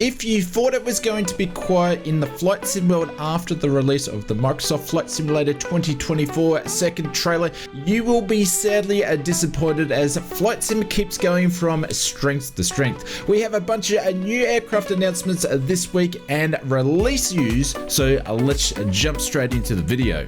If you thought it was going to be quiet in the flight sim world after the release of the Microsoft Flight Simulator 2024 second trailer, you will be sadly disappointed as Flight Sim keeps going from strength to strength. We have a bunch of new aircraft announcements this week and release news, so let's jump straight into the video.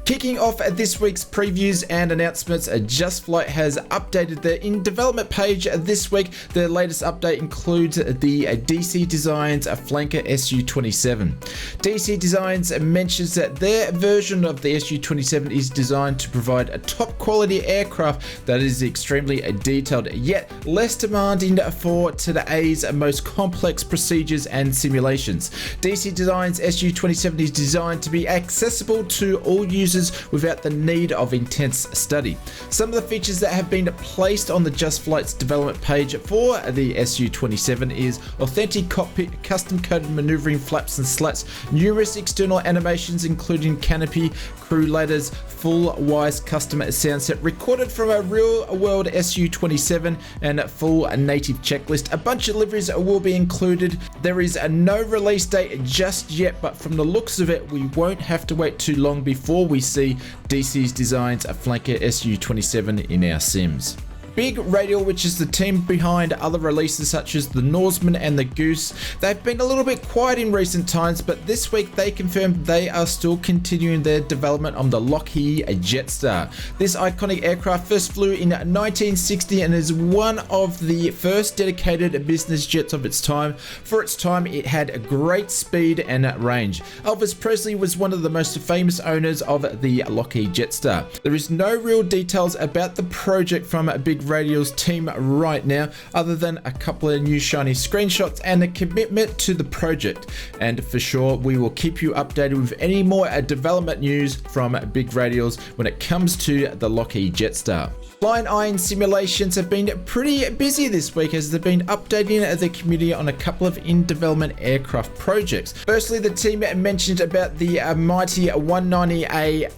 Kicking off this week's previews and announcements, Just Flight has updated their in development page this week. The latest update includes the DC Designs Flanker SU-27. DC Designs mentions that their version of the SU-27 is designed to provide a top quality aircraft that is extremely detailed yet less demanding for today's most complex procedures and simulations. DC Designs SU-27 is designed to be accessible to all users without the need of intense study. Some of the features that have been placed on the Just Flight's development page for the SU-27 is authentic cockpit, custom coded maneuvering flaps and slats, numerous external animations including canopy, crew ladders, full wise custom sound set recorded from a real world SU-27 and a full native checklist. A bunch of liveries will be included. There is no release date just yet, but from the looks of it, we won't have to wait too long before we see DC's Designs Flanker SU-27 in our sims. Big Radial, which is the team behind other releases such as the Norseman and the Goose, they've been a little bit quiet in recent times, but this week they confirmed they are still continuing their development on the Lockheed Jetstar. This iconic aircraft first flew in 1960 and is one of the first dedicated business jets of its time. For its time, it had a great speed and range. Elvis Presley was one of the most famous owners of the Lockheed Jetstar. There is no real details about the project from Big Radial's team right now, other than a couple of new shiny screenshots and a commitment to the project. And for sure, we will keep you updated with any more development news from Big Radials when it comes to the Lockheed Jetstar. Flying Iron simulations have been pretty busy this week as they've been updating the community on a couple of in-development aircraft projects. Firstly, the team mentioned about the mighty 190A8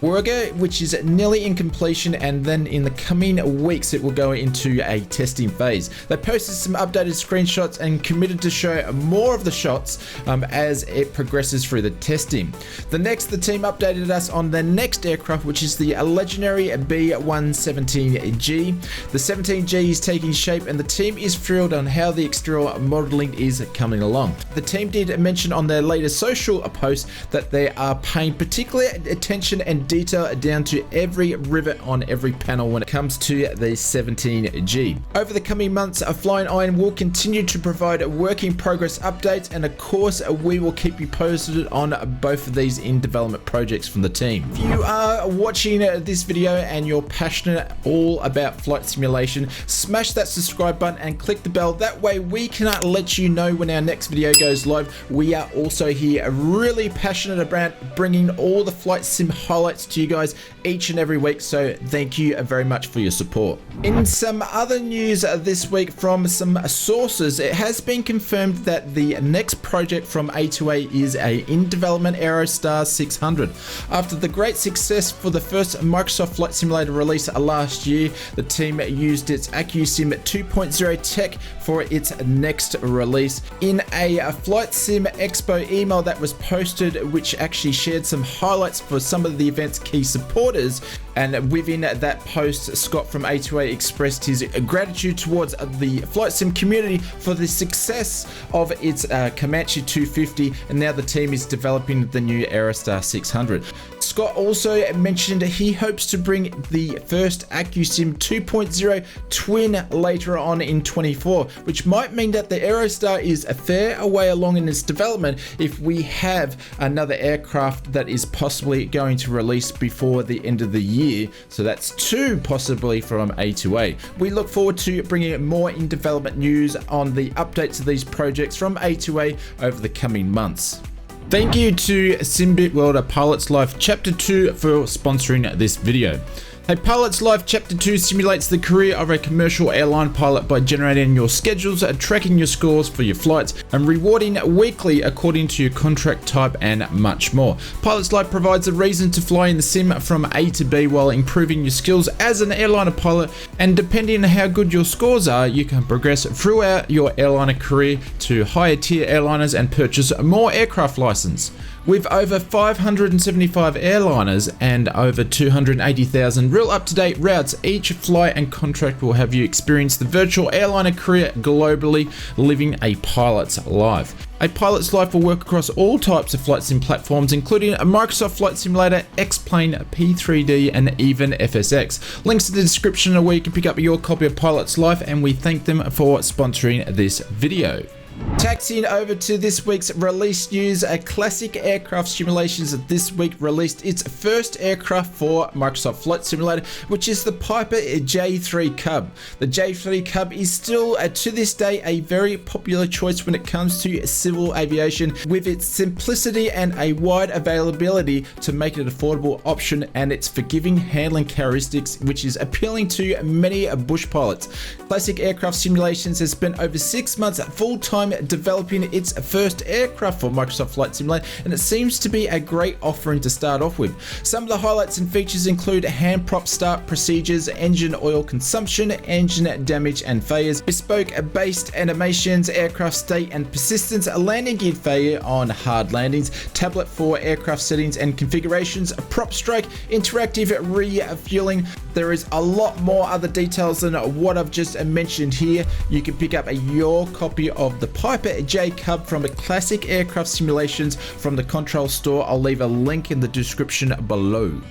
Wurger, which is nearly in completion, and then in the coming weeks it will go into a testing phase. They posted some updated screenshots and committed to show more of the shots as it progresses through the testing. The team updated us on the next aircraft, which is the legendary B117G. The 17G is taking shape and the team is thrilled on how the exterior modeling is coming along. The team did mention on their latest social post that they are paying particular attention and detail down to every rivet on every panel when it comes to the 17G. Over the coming months, Flying Iron will continue to provide work in progress updates, and of course we will keep you posted on both of these in development projects from the team. If you are watching this video and you're passionate all about flight simulation, smash that subscribe button and click the bell. That way we can let you know when our next video goes live. We are also here really passionate about bringing all the flight sim highlights to you guys each and every week, so thank you very much for your support. In some other news this week from some sources, it has been confirmed that the next project from A2A is a in-development Aerostar 600. After the great success for the first Microsoft Flight Simulator release last year, the team used its AccuSim 2.0 tech for its next release. In a Flight Sim Expo email that was posted, which actually shared some highlights for some of the event's key supporters, and within that post, Scott from A2A expressed his gratitude towards the Flight Sim community for the success of its Comanche 250, and now the team is developing the new Aerostar 600. Scott also mentioned he hopes to bring the first AccuSim 2.0 twin later on in 24, which might mean that the Aerostar is a fair way along in its development if we have another aircraft that is possibly going to release before the end of the year. So that's two possibly from A2A. We look forward to bringing more in development news on the updates of these projects from A2A over the coming months. Thank you to Simbit World A Pilot's Life Chapter 2 for sponsoring this video. A Pilot's Life Chapter 2 simulates the career of a commercial airline pilot by generating your schedules, tracking your scores for your flights, and rewarding weekly according to your contract type and much more. Pilot's Life provides a reason to fly in the sim from A to B while improving your skills as an airliner pilot, and depending on how good your scores are, you can progress throughout your airliner career to higher tier airliners and purchase more aircraft license. With over 575 airliners and over 280,000 real up-to-date routes, each flight and contract will have you experience the virtual airliner career globally, living a pilot's life. A Pilot's Life will work across all types of flight sim platforms, including a Microsoft Flight Simulator, X-Plane, P3D, and even FSX. Links in the description are where you can pick up your copy of Pilot's Life, and we thank them for sponsoring this video. Taxiing over to this week's release news, Classic Aircraft Simulations this week released its first aircraft for Microsoft Flight Simulator, which is the Piper J3 Cub. The J3 Cub is still, to this day, a very popular choice when it comes to civil aviation, with its simplicity and a wide availability to make it an affordable option, and its forgiving handling characteristics, which is appealing to many bush pilots. Classic Aircraft Simulations has spent over 6 months full-time developing its first aircraft for Microsoft Flight Simulator, and it seems to be a great offering to start off with. Some of the highlights and features include hand prop start procedures, engine oil consumption, engine damage and failures, bespoke based animations, aircraft state and persistence, landing gear failure on hard landings, tablet for aircraft settings and configurations, prop strike, interactive refueling. There is a lot more other details than what I've just mentioned here. You can pick up your copy of the Piper J Cub from Classic Aircraft Simulations from the Control Store. I'll leave a link in the description below.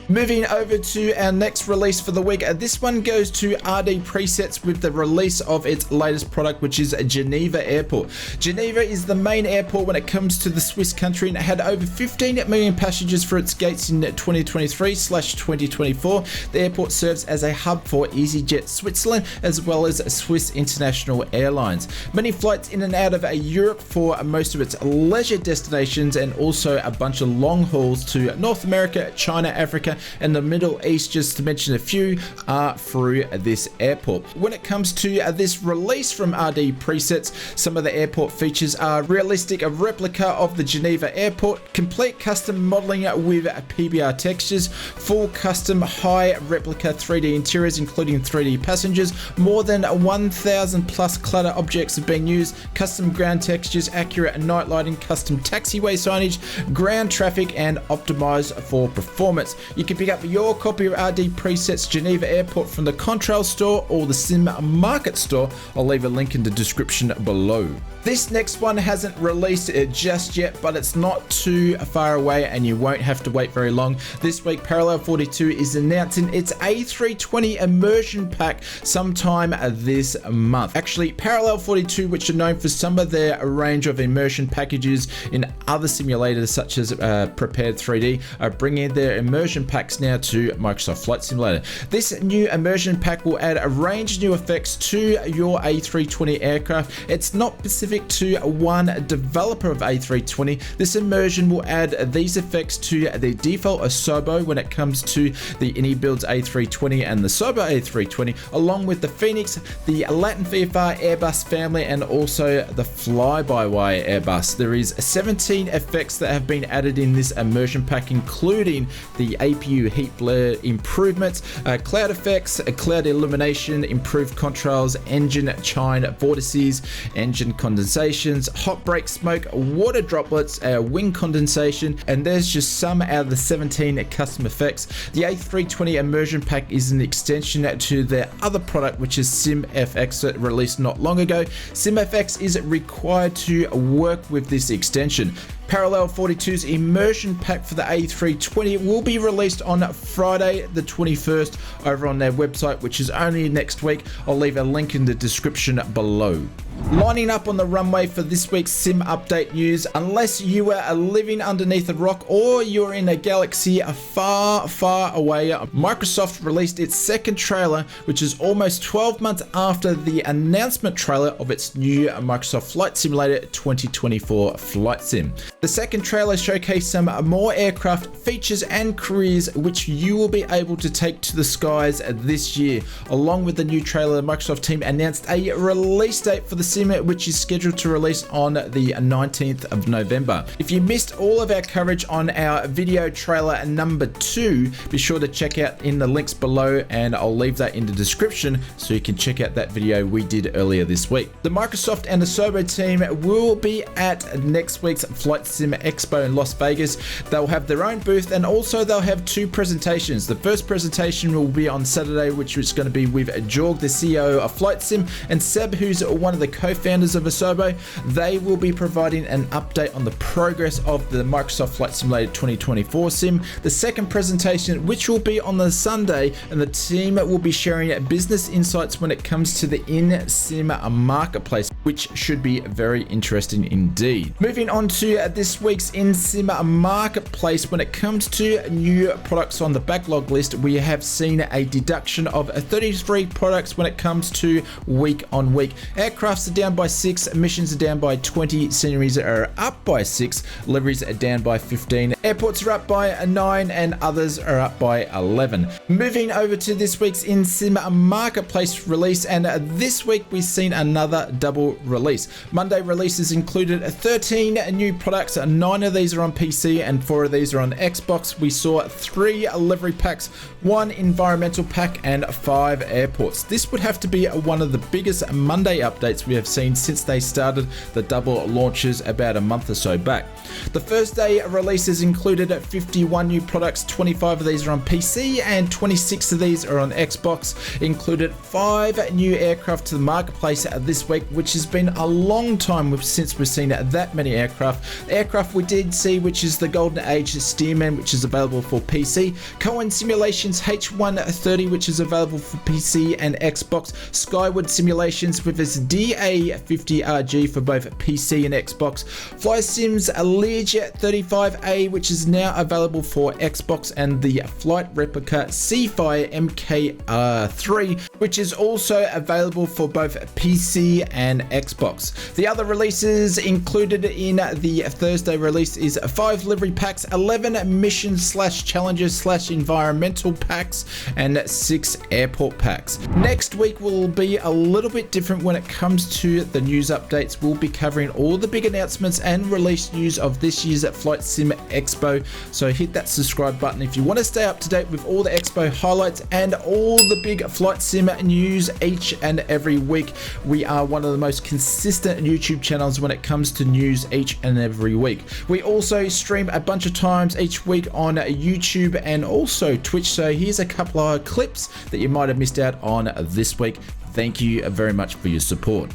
Moving over to our next release for the week, this one goes to RD Presets with the release of its latest product, which is Geneva Airport. Geneva is the main airport when it comes to the Swiss country, and it had over 15 million passengers for its gates in 2023/2024. The airport serves as a hub for EasyJet Switzerland as well as Swiss International Airlines. Many flights in and out of Europe for most of its leisure destinations, and also a bunch of long hauls to North America, China, Africa, and the Middle East, just to mention a few, are through this airport. When it comes to this release from RD Presets, some of the airport features are realistic replica of the Geneva airport, complete custom modeling with PBR textures, full custom high replica 3D interiors including 3D passengers, more than 1,000 plus clutter objects have been used, custom ground textures, accurate night lighting, custom taxiway signage, ground traffic, and optimized for performance. You can pick up your copy of RD Presets Geneva Airport from the Control Store or the Sim Market Store. I'll leave a link in the description below. This next one hasn't released just yet, but it's not too far away and you won't have to wait very long. This week, Parallel 42 is announcing its A320 immersion pack sometime this month. Actually, Parallel 42, which are known for some of their range of immersion packages in other simulators such as Prepared 3D, are bringing their immersion packs now to Microsoft Flight Simulator. This new immersion pack will add a range of new effects to your A320 aircraft. It's not specific to one developer of A320. This immersion will add these effects to the default Asobo when it comes to the AnyBuilds A320 and the Sobo A320, along with the Phoenix, the Latin VFR Airbus family, and also the fly-by-wire Airbus. There is 17 effects that have been added in this immersion pack, including the APU heat blur improvements, cloud effects, cloud illumination, improved controls, engine chine vortices, engine condensations, hot brake smoke, water droplets, wing condensation, and there's just some out of the 17 custom effects. The A320 immersion pack is an extension to their other product, which is SimFX, that released not long ago. SimFX is required to work with this extension. Parallel 42's immersion pack for the A320 will be released on Friday the 21st over on their website, which is only next week. I'll leave a link in the description below. Lining up on the runway for this week's sim update news, unless you are living underneath a rock or you're in a galaxy far, far away, Microsoft released its second trailer, which is almost 12 months after the announcement trailer of its new Microsoft Flight Simulator 2024 Flight Sim. The second trailer showcased some more aircraft features and careers which you will be able to take to the skies this year. Along with the new trailer, the Microsoft team announced a release date for the sim, which is scheduled to release on the 19th of November. If you missed all of our coverage on our video trailer number 2, be sure to check out in the links below, and I'll leave that in the description so you can check out that video we did earlier this week. The Microsoft and the Asobo team will be at next week's Flight Sim Expo in Las Vegas. They'll have their own booth, and also they'll have 2 presentations. The first presentation will be on Saturday, which is going to be with Jorg, the CEO of Flight Sim, and Seb, who's one of the co-founders of Asobo. They will be providing an update on the progress of the Microsoft Flight Simulator 2024 sim. The second presentation, which will be on the Sunday, and the team will be sharing business insights when it comes to the in-sim marketplace, which should be very interesting indeed. Moving on to this week's in-sim marketplace, when it comes to new products on the backlog list, we have seen a deduction of 33 products when it comes to week on week. Aircrafts are down by 6, missions are down by 20, sceneries are up by 6, liveries are down by 15, airports are up by 9, and others are up by 11. Moving over to this week's in-sim marketplace release, and this week we've seen another double release. Monday releases included 13 new products, 9 of these are on PC and 4 of these are on Xbox. We saw 3 livery packs, 1 environmental pack, and 5 airports. This would have to be one of the biggest Monday updates we have seen since they started the double launches about a month or so back. The first day releases included 51 new products, 25 of these are on PC and 26 of these are on Xbox. Included 5 new aircraft to the marketplace this week, which has been a long time since we've seen that many aircraft. The aircraft we did see, which is the Golden Age Stearman, which is available for PC, Cohen Simulations H130, which is available for PC and Xbox, Skyward Simulations with its DA50RG for both PC and Xbox, Fly Sims Learjet 35A, which is now available for Xbox, and the Flight Replica Seafire MKR3, which is also available for both PC and Xbox. The other releases included in the Thursday release is 5 livery packs, 11 mission/challenges/environmental packs, and 6 airport packs. Next week will be a little bit different when it comes to the news updates. We'll be covering all the big announcements and release news of this year's Flight Sim Expo, so hit that subscribe button if you want to stay up to date with all the Expo highlights and all the big Flight Sim news each and every week. We are one of the most consistent YouTube channels when it comes to news each and every week. We also stream a bunch of times each week on YouTube and also Twitch, so here's a couple of clips that you might have missed out on this week. Thank you very much for your support.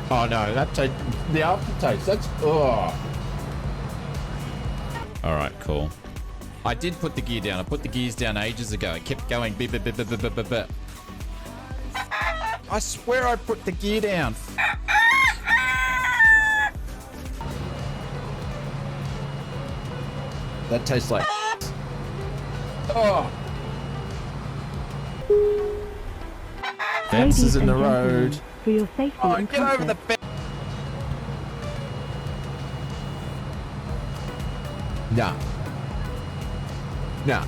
Oh no, that tastes, the aftertaste, that's, oh. All right, cool. I did put the gear down. I put the gears down ages ago. It kept going. I swear I put the gear down. That tastes like oh. Fences in the road. For your safety and get over the fence. Nah. Nah.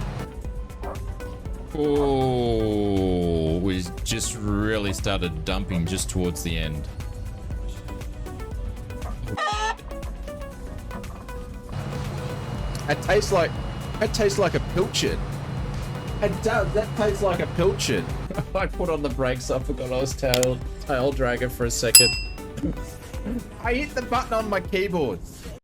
Oh, we just really started dumping just towards the end. It tastes like a pilchard. It does. That tastes like a pilchard. I put on the brakes. I forgot I was tail dragging for a second. I hit the button on my keyboard.